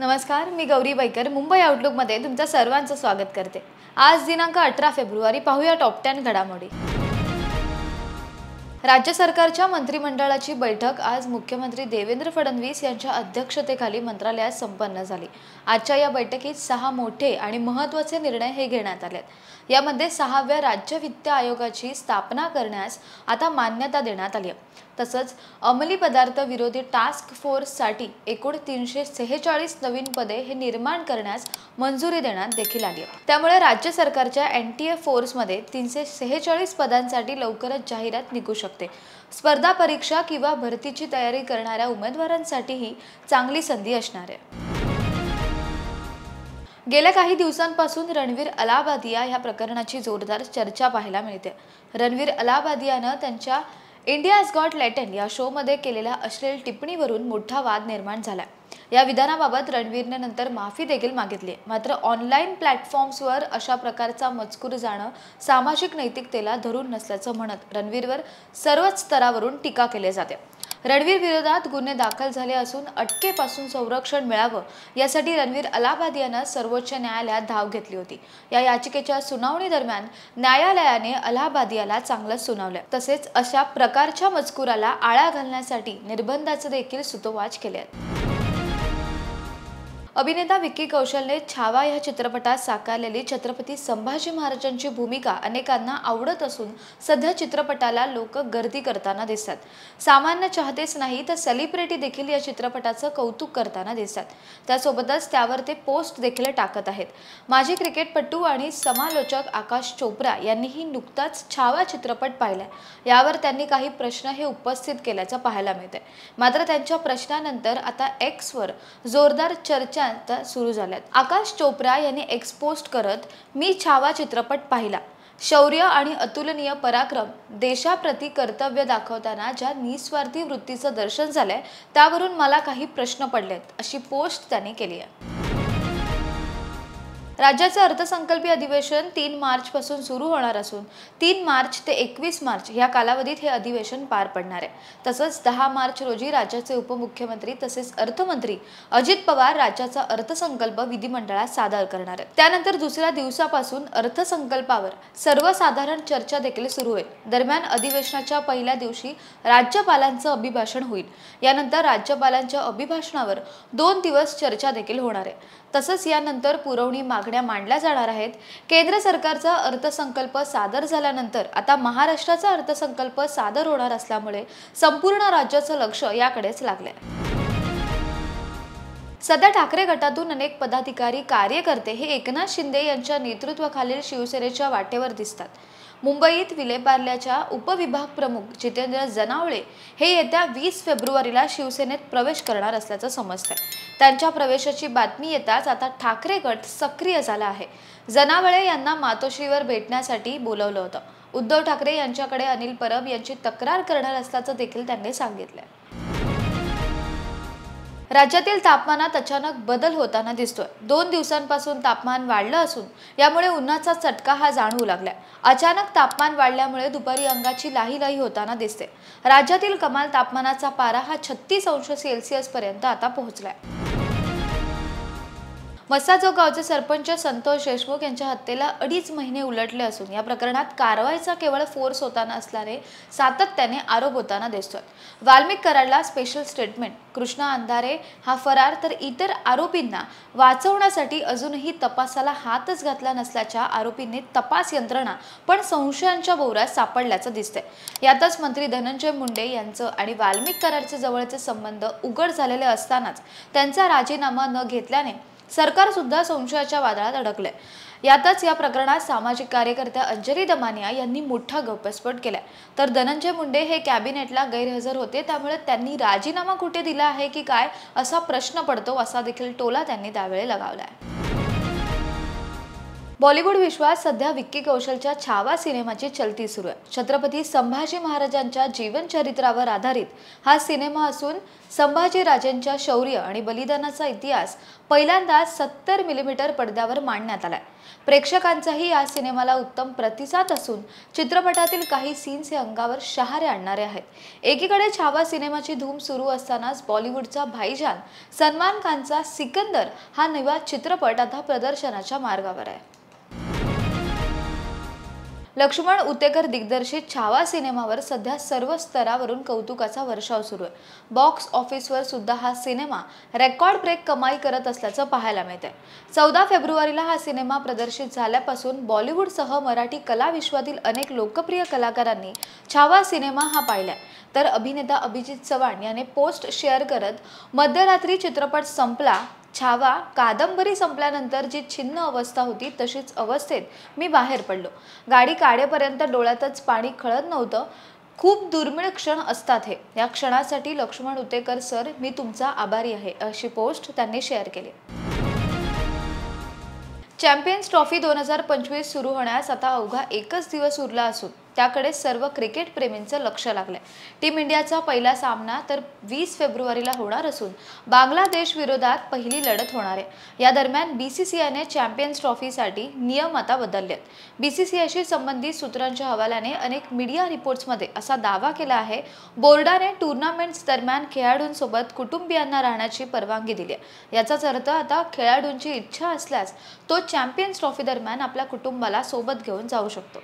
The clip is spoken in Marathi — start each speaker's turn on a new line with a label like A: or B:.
A: नमस्कार, मी गौरी बैकर मुंबई आउटलुकमध्ये तुमचं सर्वांचं स्वागत करते। आज दिनांक 18 फेब्रुवारी पाहूया टॉप 10 घडामोडी। राज्य सरकारच्या मंत्रिमंडळाची बैठक आज मुख्यमंत्री देवेंद्र फडणवीस यांच्या अध्यक्षतेखाली मंत्रालयात संपन्न झाली। आजच्या या बैठकीत 6 मोठे आणि महत्त्वाचे निर्णय घेण्यात आले। यामध्ये 6व्या राज्य वित्त आयोगाची स्थापना करण्यास आता मान्यता देण्यात आली आहे। तसंच अंमली पदार्थ विरोधी टास्क फोर्ससाठी एकूण 346 नवीन पदे निर्माण करण्यास मंजुरी देण्यात देखील आली आहे। त्यामुळे राज्य सरकारच्या एनटीए फोर्समध्ये 346 पदांसाठी लवकरच जाहिरात निघू शकते। स्पर्धा परीक्षा किंवा भरतीची तयारी करणाऱ्या उमेदवारांसाठीही चांगली संधी असणार आहे। गेल्या काही दिवसांपासून रणवीर अलाहाबादिया या प्रकरणाची जोरदार चर्चा पाहायला मिळते। रणवीर अलाहाबादियाने त्यांच्या इंडियाज गॉट टॅलेंट या शो मध्ये केलेल्या अश्लील टिप्पणीवरून मोठा वाद निर्माण झाला। या विधानाबाबत रणवीरने नंतर माफी देखील मागितली। मात्र ऑनलाईन प्लॅटफॉर्म्सवर अशा प्रकारचा मजकूर जाणं सामाजिक नैतिकतेला धरून नसल्याचं म्हणत रणवीरवर सर्वच स्तरावरून टीका केली जाते। रणवीर विरोधात गुन्हे दाखल झाले असून अटकेपासून संरक्षण मिळावं यासाठी रणवीर अलाहाबादियाने सर्वोच्च न्यायालयात धाव घेतली होती। या याचिकेच्या सुनावणी दरम्यान न्यायालयाने अलाहाबादियाला चांगलं सुनावलं। तसेच अशा प्रकारच्या मजकुराला आळा घालण्यासाठी निर्बंधाचे देखील सूतोवाच केले आहेत। अभिनेता विक्की कौशलने छावा या चित्रपटात साकारलेली छत्रपती संभाजी महाराजांची भूमिका अनेकांना आवडत असून सध्या चित्रपटाला लोक गर्दी करताना दिसतात। सामान्य चाहतेच नाही तर सेलिब्रिटी देखील या चित्रपटाचं कौतुक करताना दिसतात। त्यासोबतच त्यावर ते पोस्ट देखील टाकत आहेत। माजी क्रिकेटपटू आणि समालोचक आकाश चोप्रा यांनीही नुकताच छावा चित्रपट पाहिलाय। यावर त्यांनी काही प्रश्न उपस्थित केल्याचं पाहायला मिळतंय। मात्र त्यांच्या प्रश्नानंतर आता एक्सवर जोरदार चर्चा सुरू झाल्यात। आकाश चोप्रा यांनी एक्स पोस्ट करत मी छावा चित्रपट पाहिला। शौर्य आणि अतुलनीय पराक्रम देशाप्रती कर्तव्य दाखवताना ज्या निस्वार्थी वृत्तीचं दर्शन झालंय त्यावरून मला काही प्रश्न पडलेत अशी पोस्ट त्यांनी केली आहे। राज्याचे अर्थसंकल्पीय अधिवेशन 3 मार्च पासून सुरू होणार असून 3 मार्च ते 21 मार्च या कालावधीत हे अधिवेशन पार पडणार आहे। तसंच 10 मार्च रोजी राज्याचे उपमुख्यमंत्री तसेच अर्थमंत्री अजित पवार राज्याचा अर्थसंकल्प विधिमंडळात सादर करणार आहेत। त्यानंतर दुसऱ्या दिवसापासून अर्थसंकल्पावर सर्वसाधारण चर्चा देखील सुरू होईल। दरम्यान अधिवेशनाच्या पहिल्या दिवशी राज्यपालांचं अभिभाषण होईल। यानंतर राज्यपालांच्या अभिभाषणावर 2 दिवस चर्चा देखील होणार आहे। तसंच यानंतर पुरवणी मागण्या मांडल्या जाणार आहेत। केंद्र सरकारचा अर्थसंकल्प सादर झाल्यानंतर आता महाराष्ट्राचा अर्थसंकल्प सादर होणार असल्यामुळे संपूर्ण राज्याचं लक्ष याकडेच लागलंय। सध्या ठाकरे गटातून अनेक पदाधिकारी कार्यकर्ते एकनाथ शिंदे यांच्या नेतृत्वाखालील शिवसेनेच्या वाटेवर दिसतात। मुंबईत विलेपार्ल्याच्या उपविभाग प्रमुख जितेंद्र जनावळे येत्या 20 फेब्रुवारीला शिवसेनेत प्रवेश करणार असल्याचं समजतंय। त्यांच्या प्रवेशाची बातमी येताच आता ठाकरे गट सक्रिय झाला आहे। जनावळे यांना मातोश्रीवर भेटण्यासाठी बोलवलं होतं। उद्धव ठाकरे यांच्याकडे अनिल परब यांची तक्रार करणार असल्याचं देखील त्यांनी सांगितलंय। राज्यातील तापमानात अचानक बदल होताना दिसतोय। 2 दिवसांपासून तापमान वाढलं असून यामुळे उन्हाचा चटका जाणवू लागलाय। अचानक तापमान वाढल्यामुळे दुपारी अंगाची लाही होताना दिसते। राज्यातील कमाल तापमानाचा पारा 36 अंश सेल्सिअस पर्यंत आता पोहोचलाय। मस्साजोग गावचे सरपंच संतोष देशमुख यांच्या हत्येला 2.5 महिने उलटले असून या प्रकरणात कारवाईचा केवळ फोर्स होताना असल्याने सातत्याने आरोप होताना दिसतोय। वाल्मिक कराडला स्पेशल स्टेटमेंट, कृष्णा अंधारे फरार तर इतर आरोपींना वाचवण्यासाठी अजूनही तपासाला हातच घातला नसल्याच्या आरोपींनी तपास यंत्रणा पण संशयांच्या भोवऱ्यात सापडल्याचं दिसतंय। यातच मंत्री धनंजय मुंडे यांचं आणि वाल्मिक कराडचे जवळचे संबंध उघड झालेले असतानाच त्यांचा राजीनामा न घेतल्याने सरकार सुद्धा संशयाच्या वादळात अडकले। यातच या प्रकरणात सामाजिक कार्यकर्त्या अंजली दमानिया यांनी मोठा गौप्यस्फोट केलाय। तर धनंजय मुंडे कॅबिनेटला गैरहजर होते, त्यामुळे त्यांनी राजीनामा कुठे दिला आहे की काय असा प्रश्न पडतो असा देखील टोला त्यांनी त्यावेळी लगावलाय। बॉलिवूड विश्वात सध्या विक्की कौशलच्या छावा सिनेमाची चलती सुरू आहे। छत्रपती संभाजी महाराजांच्या जीवनचरित्रावर आधारित हा सिनेमा असून संभाजी राजांच्या शौर्य आणि बलिदानाचा इतिहास पहिल्यांदा 70 मिलीमीटर पडद्यावर मांडण्यात आलाय। प्रेक्षकांचाही या सिनेमाला उत्तम प्रतिसाद असून चित्रपटातील काही सीन्स हे अंगावर शहारे आणणारे आहेत। एकीकडे छावा सिनेमाची धूम सुरू असतानाच बॉलिवूडचा भाईजान सलमान खानचा सिकंदर हा नवा चित्रपट आता प्रदर्शनाच्या मार्गावर आहे। लक्ष्मण उतेकर दिग्दर्शित छावा सिनेमावर सध्या सर्व स्तरावरून कौतुकाचा वर्षाव सुरू आहे। बॉक्स ऑफिसवर सुद्धा हा सिनेमा रेकॉर्ड ब्रेक कमाई करत असल्याचं पाहायला मिळतंय। 14 फेब्रुवारीला हा सिनेमा प्रदर्शित झाल्यापासून बॉलिवूडसह मराठी कला विश्वातील अनेक लोकप्रिय कलाकारांनी छावा सिनेमा हा पाहिलाय। तर अभिनेता अभिजित चव्हाण याने पोस्ट शेअर करत मध्यरात्री चित्रपट संपला, छावा कादंबरी संपल्यानंतर जी छिन्न अवस्था होती तशीच अवस्थेत मी बाहेर पडलो। गाडी काढेपर्यंत डोळ्यातच पाणी खळत नव्हतं। खूप दुर्मिळ क्षण असतात हे। या क्षणासाठी लक्ष्मण उतेकर सर, मी तुमचा आभारी आहे, अशी पोस्ट त्यांनी शेअर केली। चॅम्पियन्स ट्रॉफी 2025 सुरू होण्यास आता अवघा एकच दिवस उरला असून त्याकडे सर्व क्रिकेट प्रेमींचं लक्ष लागलंय। टीम इंडियाचा पहिला सामना तर 20 फेब्रुवारीला होणार असून बांगलादेश विरोधात पहिली लढत होणार आहे। या दरम्यान बीसीसीआयने चॅम्पियन्स ट्रॉफीसाठी नियम आता बदललेत। बीसीसीआयशी संबंधित सूत्रांच्या हवाल्याने अनेक मीडिया रिपोर्ट्समध्ये असा दावा केला आहे, बोर्डाने टुर्नामेंट्स दरम्यान खेळाडूंसोबत कुटुंबियांना राहण्याची परवानगी दिली आहे। याचाच अर्थ आता खेळाडूंची इच्छा असल्यास तो चॅम्पियन्स ट्रॉफी दरम्यान आपल्या कुटुंबाला सोबत घेऊन जाऊ शकतो।